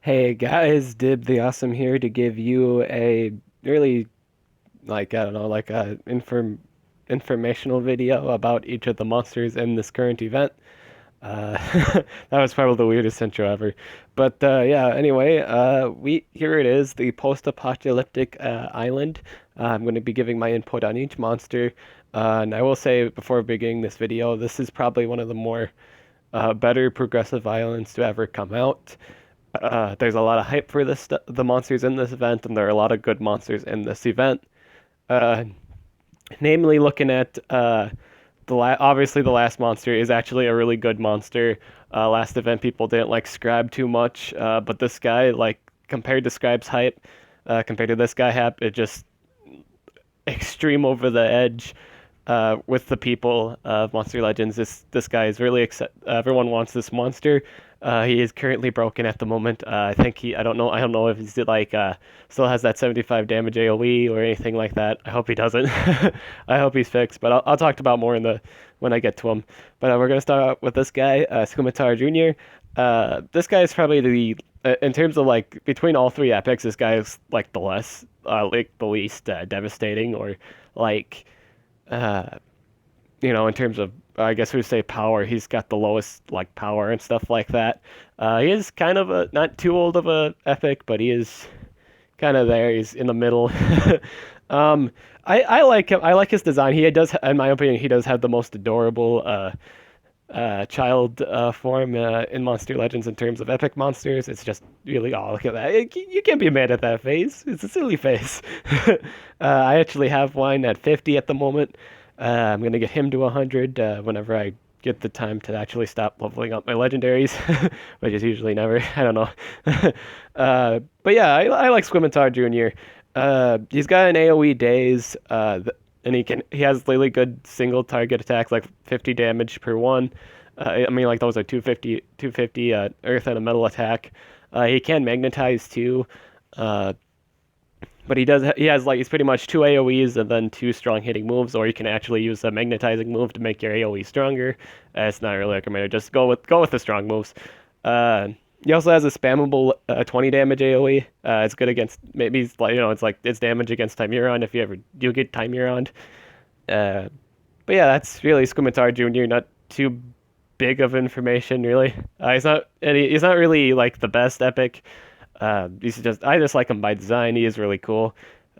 Hey guys, Dib the Awesome here to give you a really I don't know, like a informational video about each of the monsters in this current event. Uh, that was probably the weirdest intro ever. But yeah, anyway, we here it is, the post-apocalyptic island. I'm going to be giving my input on each monster. And I will say before beginning this video, this is probably one of the more better progressive islands to ever come out. There's a lot of hype for the monsters in this event, and there are a lot of good monsters in this event. Uh, Namely, looking at obviously the last monster is actually a really good monster. Last event people didn't like Scribe too much, but this guy, like compared to Scribe's hype, compared to this guy hype, it just extreme over the edge with the people of Monster Legends. This guy is really everyone wants this monster. He is currently broken at the moment. I think I don't know if he's still has that 75 damage AoE or anything like that. I hope he doesn't. I hope he's fixed, but I'll talk about more when I get to him. But we're gonna start out with this guy, Scimitar Jr. This guy is probably in terms of like between all three epics, this guy is like the least devastating, or like uh, in terms of, I guess we'd say power, he's got the lowest like power and stuff like that. He is kind of a not too old of a epic, but he is kind of there. He's in the middle. um, I like him. I like his design. He does, in my opinion, he does have the most adorable child form in Monster Legends in terms of epic monsters. It's just really, oh, look at that. You can't be mad at that face. It's a silly face. I actually have one at 50 at the moment. I'm going to get him to 100 whenever I get the time to actually stop leveling up my legendaries, which is usually never. I don't know. But yeah, I like Squimitar Jr. He's got an AoE daze, and he has really good single target attacks, like 50 damage per one. I mean, like those are 250 earth and a metal attack. He can magnetize too. Uh, but he's pretty much two AoEs and then two strong hitting moves, or you can actually use a magnetizing move to make your AoE stronger. It's not really recommended. Just go with the strong moves. Uh, he also has a spammable 20 damage AoE. It's good against, maybe it's like, it's damage against Timuron if you ever do get Timuron. Uh, but yeah, that's really Scimitar Jr. Not too big of information really. He's not really like the best epic. I just like him by design. He is really cool,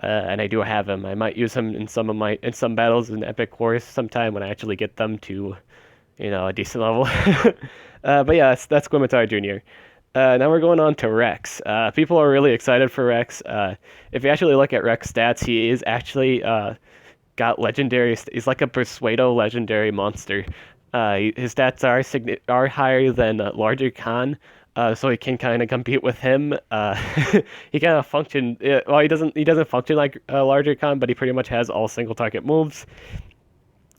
and I do have him. I might use him in some battles in Epic Wars sometime when I actually get them to, a decent level. But yeah, that's Scimitar Jr. Now we're going on to Rex. People are really excited for Rex. If you actually look at Rex stats, he is actually got legendary. He's like a Persuado legendary monster. His stats are higher than Larger Khan, so he can kind of compete with him. He kind of function. Well, he doesn't function like Larger Khan, but he pretty much has all single target moves,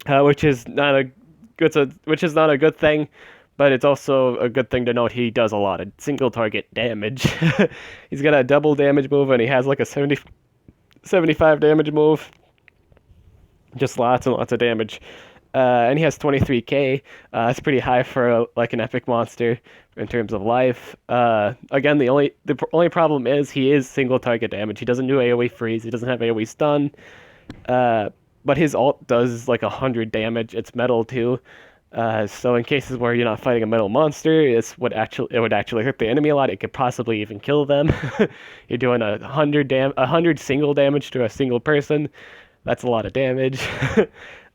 which is not a which is not a good thing. But it's also a good thing to note he does a lot of single target damage. He's got a double damage move, and he has like a 75 damage move. Just lots and lots of damage. And he has 23k. That's pretty high for like an epic monster in terms of life. Again, the only problem is he is single target damage. He doesn't do AoE freeze. He doesn't have AoE stun. But his ult does like 100 damage. It's metal too. So in cases where you're not fighting a metal monster, it would actually hurt the enemy a lot. It could possibly even kill them. You're doing 100 single damage to a single person. That's a lot of damage.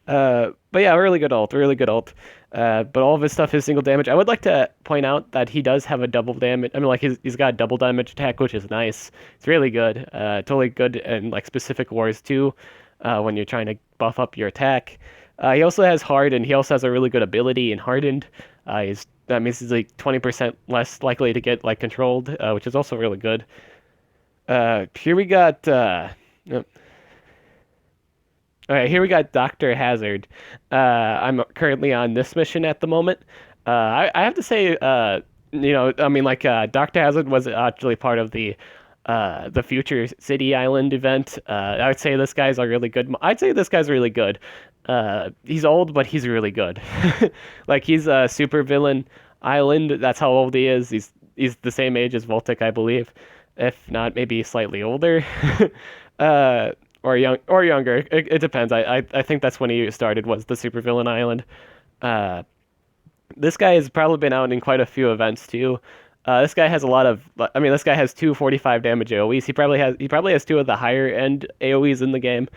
But yeah, really good ult, really good ult. But all of his stuff is single damage. I would like to point out that he does have a double damage. I mean, like he's got a double damage attack, which is nice. It's really good. Totally good in like specific wars too, when you're trying to buff up your attack. He also has Hardened. He also has a really good ability in Hardened. That means he's like 20% less likely to get like controlled, which is also really good. Here we got. All right, here we got Dr. Hazzard. I'm currently on this mission at the moment. I have to say, I mean, like, Dr. Hazzard was actually part of the Future City Island event. I would say this guy's a really good. I'd say this guy's really good. He's old, but he's really good. Like, he's a super villain island. That's how old he is. he's the same age as Voltic, I believe, if not maybe slightly older, or younger. It depends. I think that's when he started, was the Supervillain Island. Uh, this guy has probably been out in quite a few events too. This guy has a lot of. I mean, this guy has two 45 damage AOE's. He probably has two of the higher end AOE's in the game.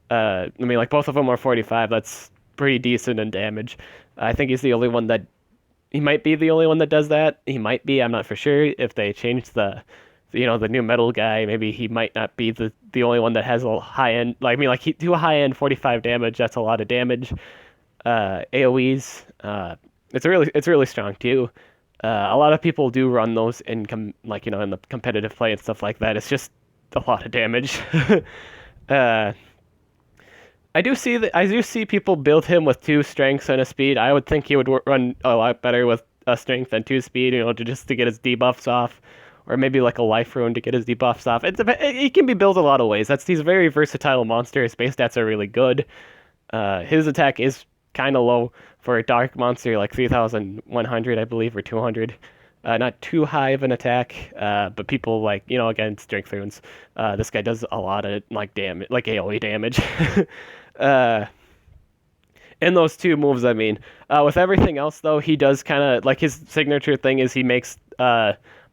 I mean, like both of them are 45. That's pretty decent in damage. I think he's the only one that. He might be the only one that does that. He might be. I'm not for sure. If they change the new metal guy, maybe he might not be the only one that has a high end. Like I mean, like he do a high end 45 damage. That's a lot of damage. AOE's. It's really strong too. A lot of people do run those in in the competitive play and stuff like that. It's just a lot of damage. uh, I do see people build him with two strengths and a speed. I would think he would run a lot better with a strength and two speed, to get his debuffs off, or maybe like a life rune to get his debuffs off. He can be built a lot of ways. He's a very versatile monster. His base stats are really good. His attack is kind of low for a dark monster, like 3,100, I believe, or 200. Not too high of an attack, but people again, strength runes. This guy does a lot of damage, like AoE damage. uh, in those two moves, I mean. With everything else, though, he does kind of his signature thing is he makes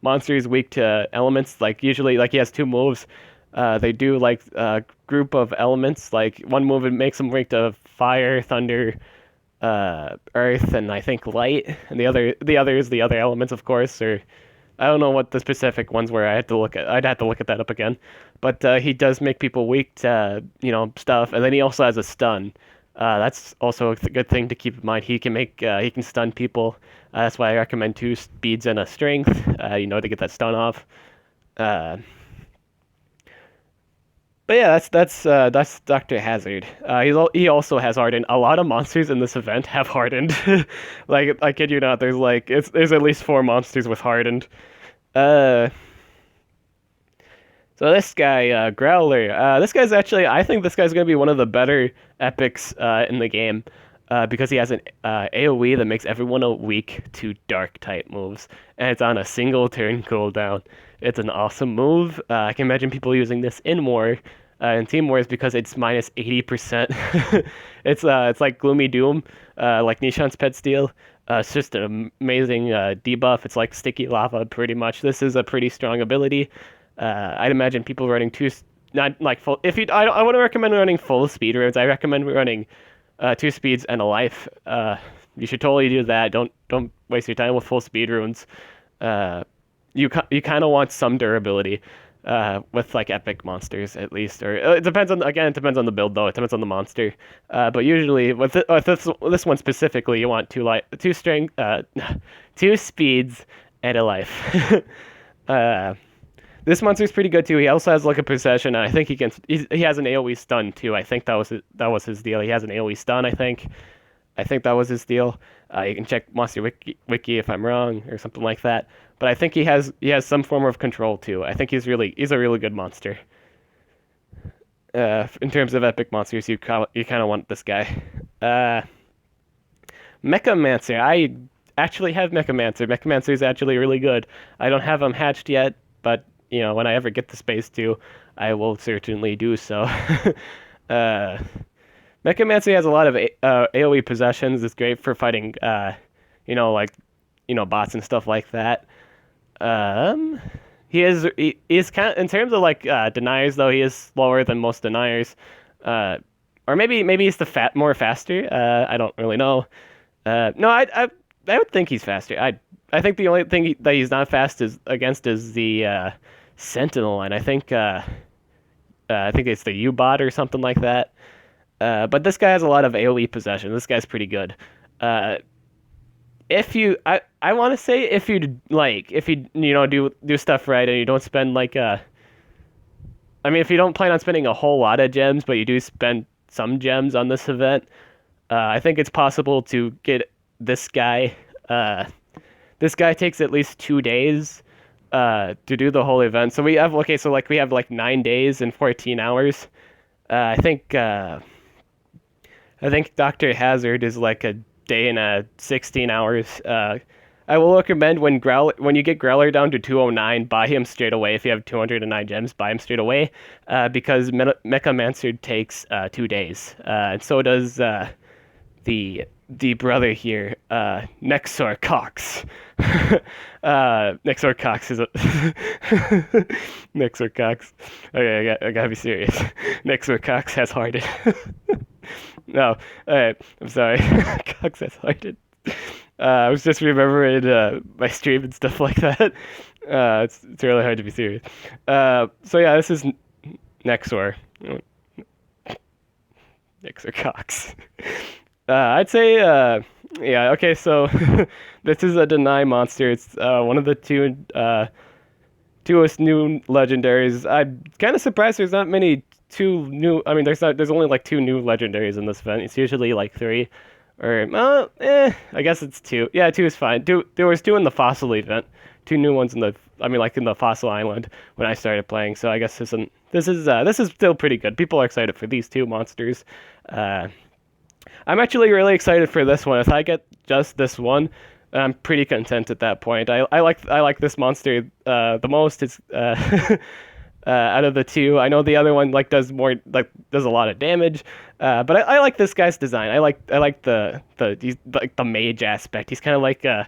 monsters weak to elements. Like usually, he has two moves. They do a group of elements. Like one move it makes them weak to fire, thunder, earth, and I think light. And the other is the other elements, of course. Or I don't know what the specific ones were. I'd have to look at that up again. But he does make people weak to stuff, and then he also has a stun. That's also a good thing to keep in mind. He can stun people. That's why I recommend two speeds and a strength. To get that stun off. But yeah, that's Dr. Hazzard. He also has hardened. A lot of monsters in this event have hardened. I kid you not. There's at least 4 monsters with hardened. Uh, so this guy, Growler. I think this guy's gonna be one of the better epics in the game. Because he has an AoE that makes everyone weak to dark type moves, and it's on a single turn cooldown. It's an awesome move. I can imagine people using this in War, in Team Wars, because it's minus 80%. It's like Gloomy Doom, like Nishan's Pet Steel. It's just an amazing debuff. It's like sticky lava, pretty much. This is a pretty strong ability. I'd imagine people running not like full. I wouldn't recommend running full speed runes. I recommend running 2 speeds and a life. You should totally do that. Don't waste your time with full speed runes. You kind of want some durability with epic monsters at least, or it depends on the build though. It depends on the monster. But usually with this one specifically, you want two strength, 2 speeds and a life. This monster's pretty good too. He also has a possession. And I think he has an AoE stun too. I think that was his deal. He has an AoE stun. I think that was his deal. You can check Monster Wiki if I'm wrong or something like that. But I think he has some form of control too. I think he's a really good monster. In terms of epic monsters, you kind of want this guy. Mechamancer. I actually have Mechamancer. Mechamancer is actually really good. I don't have him hatched yet, but when I ever get the space to, I will certainly do so. Mechamancer has a lot of AoE possessions. It's great for fighting, bots and stuff like that. He is kind of, in terms of deniers though, he is slower than most deniers. Or maybe he's more faster. I don't really know. No, I would think he's faster. I think the only thing that he's not fast against is the Sentinel line. I think it's the U-bot or something like that. But this guy has a lot of AoE possession. This guy's pretty good. I want to say if you do stuff right and you don't spend if you don't plan on spending a whole lot of gems, but you do spend some gems on this event, I think it's possible to get this guy. This guy takes at least 2 days to do the whole event. So we have 9 days and 14 hours. I think Dr. Hazzard is a day and 16 hours. I I will recommend when you get Growler down to 209, buy him straight away. If you have 209 gems, buy him straight away, because Mechamancer takes 2 days, and so does the brother here, Nexor Cox. Nexor Cox is a Nexor Cox. Okay, I gotta be serious. Nexor Cox has hearted. No, alright, I'm sorry. Cox has hearted. I was just remembering my stream and stuff like that. It's really hard to be serious. So yeah, this is Nexor. Nexor Cox. I'd say, yeah, okay, so this is a deny monster. It's one of the two new legendaries. I'm kind of surprised there's not many I mean, there's only like 2 new legendaries in this event. It's usually like 3, or, I guess it's 2. Yeah, 2 is fine. There was 2 in the Fossil event, 2 new ones in the Fossil Island when I started playing, so I guess this is still pretty good. People are excited for these 2 monsters. I'm actually really excited for this one. If I get just this one, I'm pretty content at that point. I like this monster the most. It's out of the 2. I know the other one does a lot of damage, but I like this guy's design. I like he's like the mage aspect. He's kind of like a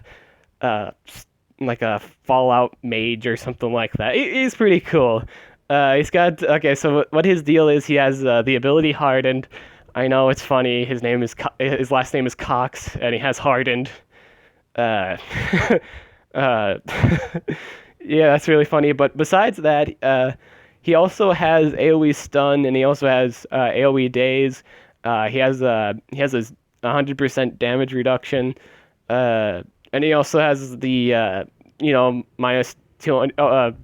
Fallout mage or something like that. He's pretty cool. He's got so what his deal is, he has the ability Hardened. I know it's funny. His last name is Cox, and he has Hardened. Yeah, that's really funny. But besides that, he also has AoE stun, and he also has AoE daze. He has a 100% damage reduction, and he also has the minus 200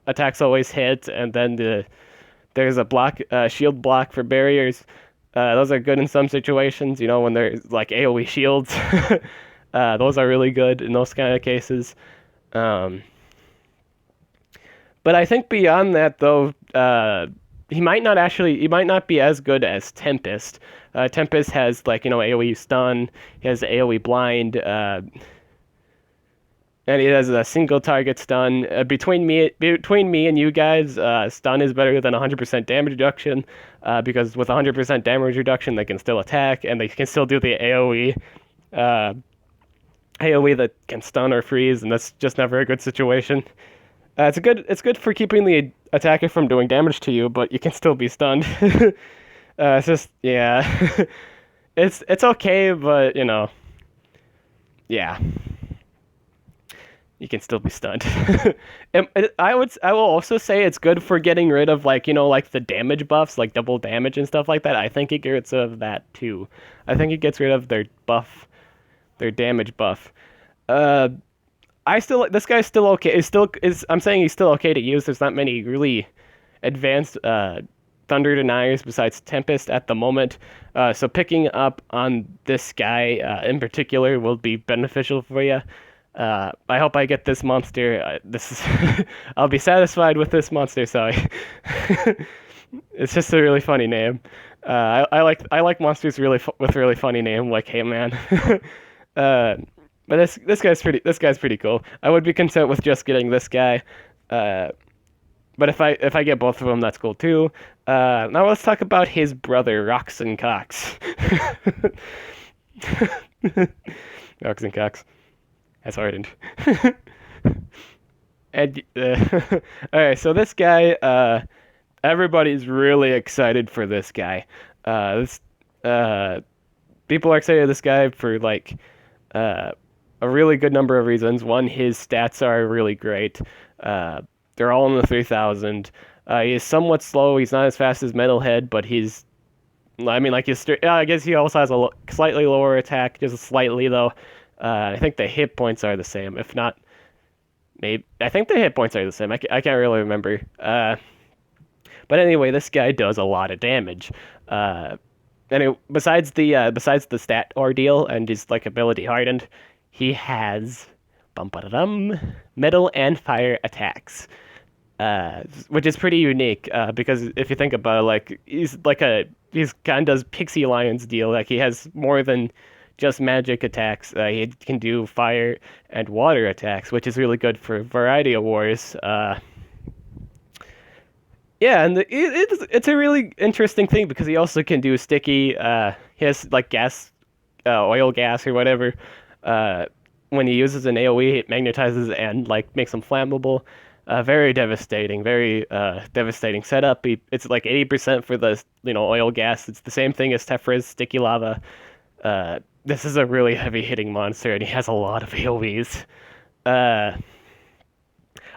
attacks always hit, and then there's a shield block for barriers. Those are good in some situations, when there's like AoE shields. Those are really good in those kind of cases. But I think beyond that, though, he might not be as good as Tempest. Tempest has AoE stun. He has AoE blind. And he has a single target stun. Between me and you guys, stun is better than 100% damage reduction, because with 100% damage reduction, they can still attack, and they can still do the AoE. AoE that can stun or freeze, and that's just never a good situation. It's good for keeping the attacker from doing damage to you, but you can still be stunned. It's just, yeah. It's okay, but, yeah. You can still be stunned. And I will also say it's good for getting rid of the damage buffs, like double damage and stuff like that. I think it gets rid of that too. I think it gets rid of their damage buff. This guy's still okay. I'm saying he's still okay to use. There's not many really advanced thunder deniers besides Tempest at the moment. So picking up on this guy in particular will be beneficial for you. I hope I get this monster. I'll be satisfied with this monster. Sorry, it's just a really funny name. I like monsters with really funny name, like Hey Man. But this guy's pretty cool. I would be content with just getting this guy. But if I get both of them, that's cool too. Now let's talk about his brother, Roxanne Cox. Roxanne Cox has hardened. And alright, so this guy, everybody's really excited for this guy. People are excited for this guy for a really good number of reasons. One, his stats are really great. They're all in the 3,000. He is somewhat slow. He's not as fast as Metalhead, but I guess he also has a slightly lower attack, just slightly though. I think the hit points are the same. If not, maybe I think the hit points are the same. I can't really remember. But anyway, this guy does a lot of damage. Anyway, besides the stat ordeal and his ability hardened, he has metal and fire attacks, which is pretty unique. Because if you think about it, he's kind of does Pixie Lion's deal. He has more than just magic attacks. He can do fire and water attacks, which is really good for a variety of wars. Yeah, and it's a really interesting thing because he also can do sticky. He has like gas, oil gas or whatever. Uh, when he uses an AOE, it magnetizes and like makes him flammable. Very devastating, very devastating setup. It's like 80% for the oil gas. It's the same thing as Tefra's sticky lava. This is a really heavy hitting monster, and he has a lot of AOEs. Uh,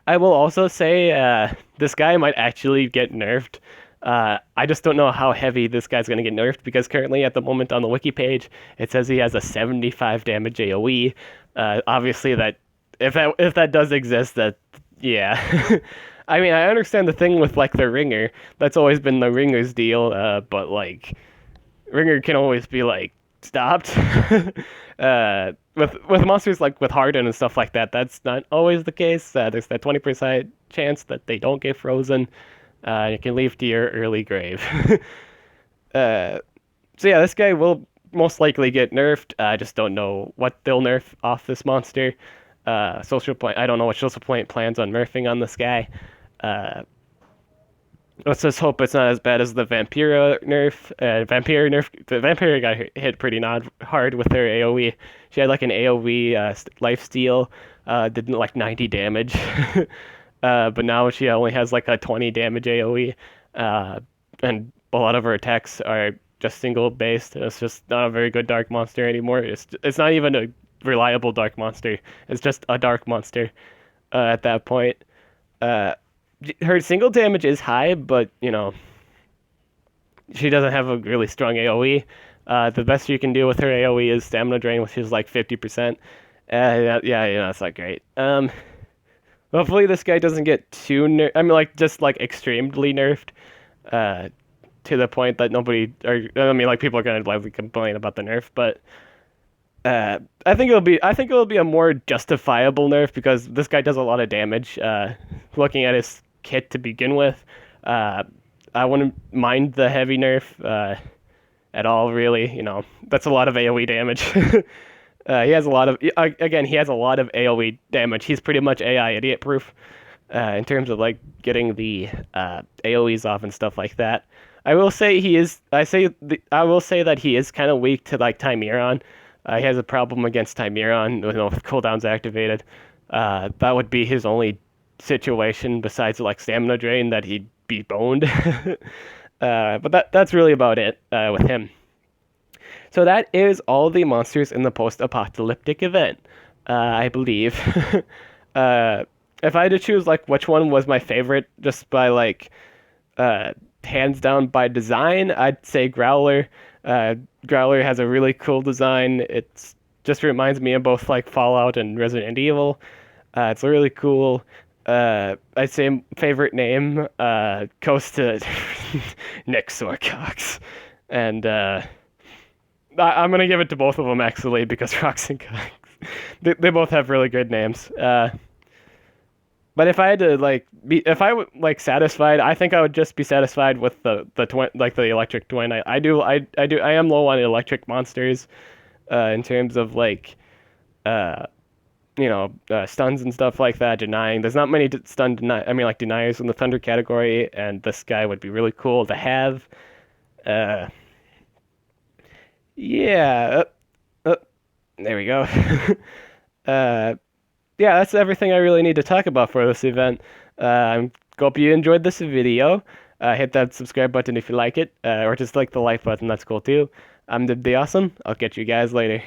I will also say this guy might actually get nerfed. I just don't know how heavy this guy's going to get nerfed because currently at the moment on the wiki page it says he has a 75 damage AOE. Obviously that if that does exist, that yeah. I mean, I understand the thing with like the ringer. That's always been the ringer's deal. But like ringer can always be like stopped. With monsters like with Harden and stuff like that, that's not always the case. There's that 20% chance that they don't get frozen. It can leave to your early grave. uh, so yeah, this guy will most likely get nerfed. I just don't know what they'll nerf off this monster. Social point. I don't know what social point plans on nerfing on this guy. Uh, let's just hope it's not as bad as the Vampira nerf. The Vampira got hit pretty hard with her AoE. She had like an AoE life steal, did like 90 damage. But now she only has like a 20 damage AoE. And a lot of her attacks are just single based. It's just not a very good dark monster anymore. It's not even a reliable dark monster. It's just a dark monster at that point. Her single damage is high, but she doesn't have a really strong AoE. The best you can do with her AoE is stamina drain, which is like 50%. Yeah, it's not great. Hopefully this guy doesn't get too I mean, like just like extremely nerfed, to the point that people are gonna likely complain about the nerf, but. I think it'll be a more justifiable nerf because this guy does a lot of damage. Looking at his kit to begin with, I wouldn't mind the heavy nerf at all. Really, that's a lot of AOE damage. He has a lot of he has a lot of AOE damage. He's pretty much AI idiot proof in terms of like getting the AOEs off and stuff like that. I will say I will say that he is kind of weak to like Timeron. He has a problem against Timeron with cooldowns activated. That would be his only situation besides like stamina drain that he'd be boned. But that's really about it with him. So that is all the monsters in the post-apocalyptic event, I believe. If I had to choose like which one was my favorite, just by like hands down by design, I'd say Growler. Growler has a really cool design. It just reminds me of both like Fallout and Resident Evil. It's really cool. I'd say favorite name goes to Nick Sorcox. And I'm going to give it to both of them actually because Rox and Cox, they both have really good names. But if I had to if I would satisfied, I think I would just be satisfied with the electric twin. I am low on electric monsters, in terms of stuns and stuff like that. Denying, there's not many deniers in the thunder category, and this guy would be really cool to have. Yeah, there we go. Yeah, that's everything I really need to talk about for this event. I hope you enjoyed this video. Hit that subscribe button if you like it, or just like the like button, that's cool too. I'm the Awesome. I'll catch you guys later.